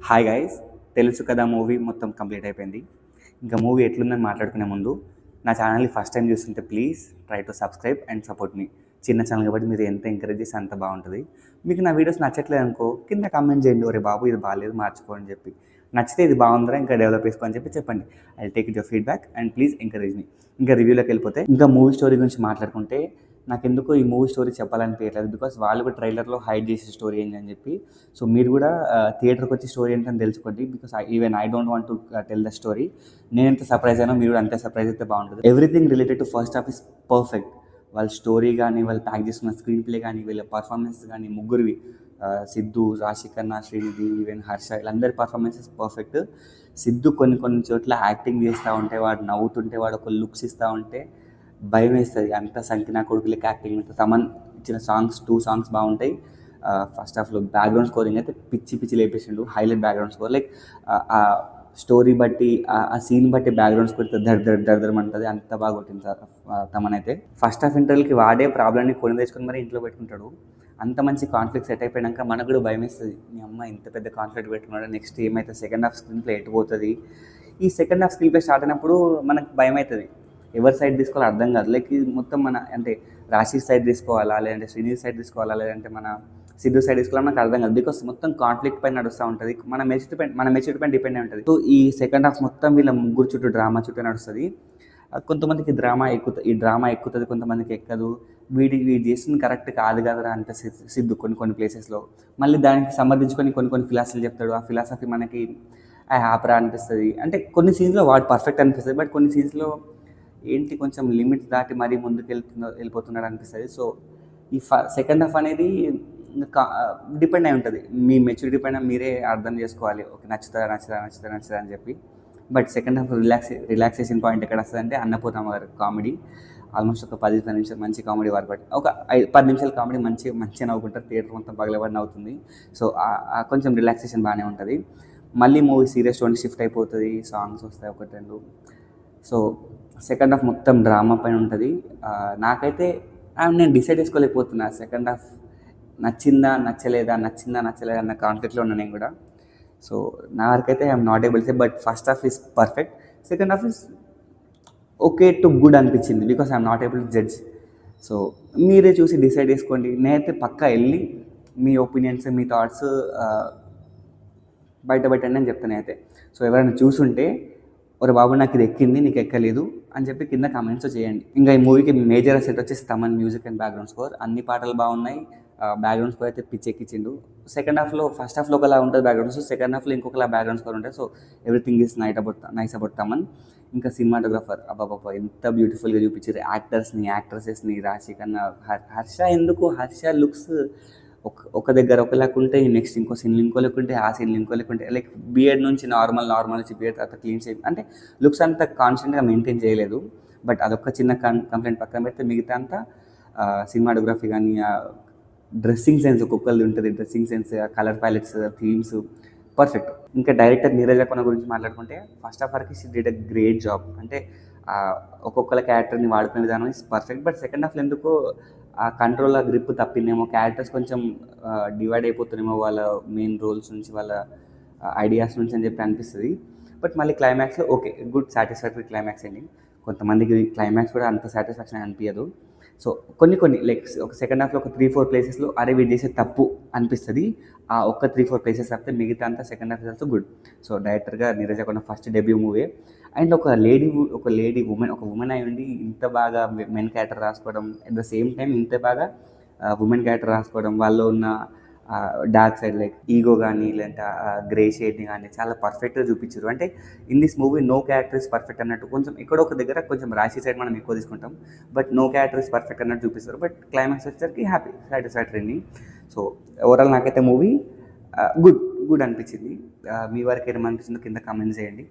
Hi guys, తెలుసు కదా movie మొత్తం కంప్లీట్ అయిపోయింది. ఇంకా మూవీ ఎట్లుందని మాట్లాడుకునే ముందు నా ఛానల్ని ఫస్ట్ టైం చూస్తుంటే please try to subscribe and support me. చిన్న ఛానల్ కాబట్టి మీరు ఎంత ఎంకరేజ్ చేస్తే అంత బాగుంటుంది. మీకు నా వీడియోస్ నచ్చట్లేదు అనుకో కింద కామెంట్ చేయండి, ఒరే బాబు ఇది బాగాలేదు మార్చుకో అని చెప్పి. నచ్చితే ఇది బాగుందిరా ఇంకా డెవలప్ చేసుకో అని చెప్పి చెప్పండి. I take it your feedback and please encourage me. ఇంకా రివ్యూలోకి వెళ్ళిపోతే ఇంకా మూవీ స్టోరీ గురించి మాట్లాడుకుంటే నాకెందుకో ఈ మూవీ స్టోరీ చెప్పాలనిపించలేదు. బికాస్ వాళ్ళు కూడా ట్రైలర్లో హైడ్ చేసే స్టోరీ ఏంటి అని చెప్పి. సో మీరు కూడా థియేటర్కి వచ్చి స్టోరీ ఏంటని తెలుసుకోండి. Because even I don't want to tell the story. నేను ఎంత సర్ప్రైజ్ అయినా మీరు కూడా అంతే సర్ప్రైజ్ అయితే బాగుంటుంది. Everything related to first half is perfect. వాళ్ళ స్టోరీ కానీ, వాళ్ళు ప్యాక్ చేసుకున్న స్క్రీన్ ప్లే కానీ, వీళ్ళ పర్ఫార్మెన్స్ కానీ, ముగ్గురివి సిద్ధు, రాశికన్నా, శ్రీనిధి, ఈవెన్ హర్ష, వీళ్ళందరి పర్ఫార్మెన్సెస్ పర్ఫెక్ట్. సిద్ధు కొన్ని కొన్ని చోట్ల యాక్టింగ్ చేస్తూ ఉంటే, వాడు నవ్వుతుంటే, వాడు ఒక లుక్స్ ఇస్తూ ఉంటే భయం వేస్తుంది. అంత సంకినా కొడుకులకి యాక్టింగ్ ఉంటుంది. తమన్ ఇచ్చిన సాంగ్స్ 2 సాంగ్స్ బాగుంటాయి. ఫస్ట్ హాఫ్లో బ్యాక్గ్రౌండ్ స్కోరింగ్ అయితే పిచ్చి పిచ్చి లేపేసిండు. Highlight background score. లైక్ ఆ స్టోరీ బట్టి, ఆ సీన్ బట్టి బ్యాక్గ్రౌండ్ స్కోర్ దర్దరం అంటుంది. అంత బాగా కొట్టింది సార్ తమన్ అయితే. ఫస్ట్ హాఫ్ ఇంటర్వల్కి వాడే ప్రాబ్లమ్ని కొని తెచ్చుకొని మరి ఇంట్లో పెట్టుకుంటాడు. అంత మంచి కాన్ఫ్లిక్ట్ సెట్ అయిపోయాక మనకు కూడా భయం వేస్తుంది. మీ అమ్మ ఇంత పెద్ద కాన్ఫ్లిక్ట్ పెట్టుకున్నాడు, నెక్స్ట్ ఏమైతే సెకండ్ హాఫ్ స్క్రీన్ ప్లే ఎటు పోతుంది. ఈ second half screen play start అయినప్పుడు మనకు భయం అవుతుంది. ఎవరి సైడ్ తీసుకోవాలో అర్థం కాదు. లైక్ ఇది మొత్తం మన అంటే రాశి సైడ్ తీసుకోవాలా, లేదంటే శ్రీనిధి సైడ్ తీసుకోవాలా, లేదంటే మన సిద్ధు సైడ్ తీసుకోవాలా నాకు అర్థం కాదు. బికాస్ మొత్తం కాన్ఫ్లిక్ట్ పైన నడుస్తూ ఉంటుంది. మన మెచ్యూరిటీ పైన డిపెండ్ అయి ఉంటుంది. సో ఈ సెకండ్ హాఫ్ మొత్తం వీళ్ళ ముగ్గురు చుట్టూ డ్రామా చుట్టూ నడుస్తుంది. కొంతమందికి ఈ డ్రామా ఎక్కుతుంది, కొంతమందికి ఎక్కదు. వీడు చేస్తుంది కరెక్ట్ కాదు కదరా అంటే సిద్ధు కొన్ని ప్లేసెస్లో మళ్ళీ దానికి సమర్థించుకొని కొన్ని ఫిలాసఫీలు చెప్తాడు. ఆ ఫిలాసఫీ మనకి హ్యాపరా అనిపిస్తుంది. అంటే కొన్ని సీన్స్లో వాడు పర్ఫెక్ట్ అనిపిస్తుంది, బట్ కొన్ని సీన్స్లో ఏంటి కొంచెం లిమిట్స్ దాటి మరీ ముందుకు వెళ్ళిపోతున్నాడు అనిపిస్తుంది. సో ఈ సెకండ్ హాఫ్ అనేది డిపెండ్ అయి ఉంటుంది. మీ మెచ్యూరిటీ పైన మీరే అర్థం చేసుకోవాలి. ఓకే నచ్చుతా అని చెప్పి. But second half relaxation point ఎక్కడ వస్తుంది అంటే అన్నపూర్ణమ్మ గారు కామెడీ. ఆల్మోస్ట్ ఒక 10-15 నిమిషాలు మంచి కామెడీ వరకు ఒక 10 నిమిషాల కామెడీ మంచిగా నవ్వుకుంటారు. థియేటర్ మొత్తం పగలబడి నవ్వుతుంది. సో కొంచెం రిలాక్సేషన్ బాగానే ఉంటుంది. మళ్ళీ మూవీ సీరియస్ టోన్ షిఫ్ట్ అయిపోతుంది. సాంగ్స్ వస్తాయి 1-2. సో సెకండ్ హాఫ్ మొత్తం డ్రామా పైన ఉంటుంది. నాకైతే నేను డిసైడ్ చేసుకోలేకపోతున్నా సెకండ్ హాఫ్ నచ్చిందా నచ్చలేదా అన్న కాన్ఫ్లిక్ట్లో ఉన్నా నేను కూడా. సో నా వరకైతే I'm not able say. But first half is perfect, second half is okay to good అనిపించింది. Because I'm not able to judge. So మీరే చూసి డిసైడ్ చేసుకోండి. నేనైతే పక్కా వెళ్ళి మీ ఒపీనియన్స్, మీ థాట్స్ బయటపెట్టండి అని చెప్తాను అయితే. సో ఎవరైనా చూసుంటే ఒరే బాబు నాకు ఇది ఎక్కింది నీకు ఎక్కలేదు అని చెప్పి కింద కామెంట్స్ చేయండి. ఇంకా ఈ మూవీకి మేజర్ అసెట్ వచ్చేసి Thaman music and background score. అన్ని పాటలు బాగున్నాయి. బ్యాక్గ్రౌండ్ స్కోర్ అయితే పిచ్చెక్కించిండు. సెకండ్ హాఫ్లో ఫస్ట్ హాఫ్లో ఒకలా ఉంటుంది బ్యాక్గ్రౌండ్ స్కోర్, సెకండ్ హాఫ్లో ఇంకొకలా బ్యాక్గ్రౌండ్ స్కోర్ ఉంటుంది. So everything is nice about Thaman. ఇంకా సినిమాటోగ్రాఫర్ అబ్బాబా ఎంత బ్యూటిఫుల్గా చూపించారు. యాక్ట్రెసెస్ని రాశికన్నా, హర్ష లుక్స్ ఒక దగ్గర ఒకలాకుంటే నెక్స్ట్ ఇంకో సీన్లు ఇంకో లేకుంటే, ఆ సీన్లు ఇంకో లేకుంటే, లైక్ బియర్డ్ నుంచి నార్మల్ నుంచి బియర్డ్ తర్వాత క్లీన్ షేప్, అంటే లుక్స్ అంతా కాన్స్టెంట్గా మెయింటైన్ చేయలేదు. బట్ అదొక చిన్న కంప్లైంట్ పక్కన పెడితే మిగతా అంతా సినిమాటోగ్రఫీ కానీ, డ్రెస్సింగ్ సెన్స్ ఒక్కొక్కరిది ఉంటుంది. Dressing sense, colour palettes, themes perfect. ఇంకా డైరెక్టర్ నీరజ్ కొన గురించి మాట్లాడుకుంటే ఫస్ట్ ఆఫ్ ఆల్కి she did a great job. అంటే ఒక్కొక్కల క్యారెక్టర్ని వాడుకునే విధానం ఇస్ పర్ఫెక్ట్. బట్ సెకండ్ హాఫ్లో ఎందుకో ఆ కంట్రోల్, ఆ గ్రిప్ తప్పిందేమో. క్యారెక్టర్స్ కొంచెం డివైడ్ అయిపోతున్నామో వాళ్ళ మెయిన్ రోల్స్ నుంచి, వాళ్ళ ఐడియాస్ నుంచి అని చెప్పి అనిపిస్తుంది. బట్ మళ్ళీ క్లైమాక్స్లో ఓకే గుడ్ సాటిస్ఫాక్టరీ క్లైమాక్స్ అండి. కొంతమందికి క్లైమాక్స్ కూడా అంత సాటిస్ఫాక్షన్ అనిపించదు. సో కొన్ని లైక్ ఒక సెకండ్ హాఫ్లో ఒక 3-4 ప్లేసెస్లో అరే వీడు చేసే తప్పు అనిపిస్తుంది. ఆ ఒక్క 3-4 ప్లేసెస్ తప్పితే మిగతా అంతా second half also good. So డైరెక్టర్గా నీరజ్ కొన ఫస్ట్ డెబ్యూ మూవీ. అండ్ ఒక ఉమెన్ అయి ఉండి ఇంత బాగా మెన్ క్యారెక్టర్ రాసుకోవడం, అట్ ద సేమ్ టైం ఇంత బాగా ఉమెన్ క్యారెక్టర్ రాసుకోవడం, వాళ్ళు ఉన్న డార్క్ సైడ్ లైక్ ఈగో కానీ, లేదంటే గ్రే షేడ్ని కానీ చాలా పర్ఫెక్ట్గా చూపించారు. అంటే in this movie no character is perfect అన్నట్టు. కొంచెం ఎక్కడో ఒక దగ్గర కొంచెం రాశి సైడ్ మనం ఎక్కువ తీసుకుంటాం, but no character is perfect అన్నట్టు చూపిస్తారు. బట్ క్లైమాక్స్ వచ్చేసరికి హ్యాపీ సాటిస్ఫాక్టరీ. సో ఓవరాల్ నాకైతే మూవీ గుడ్ అనిపించింది. మీ వరకు ఏమనిపించిందో కింద కామెంట్స్ చేయండి.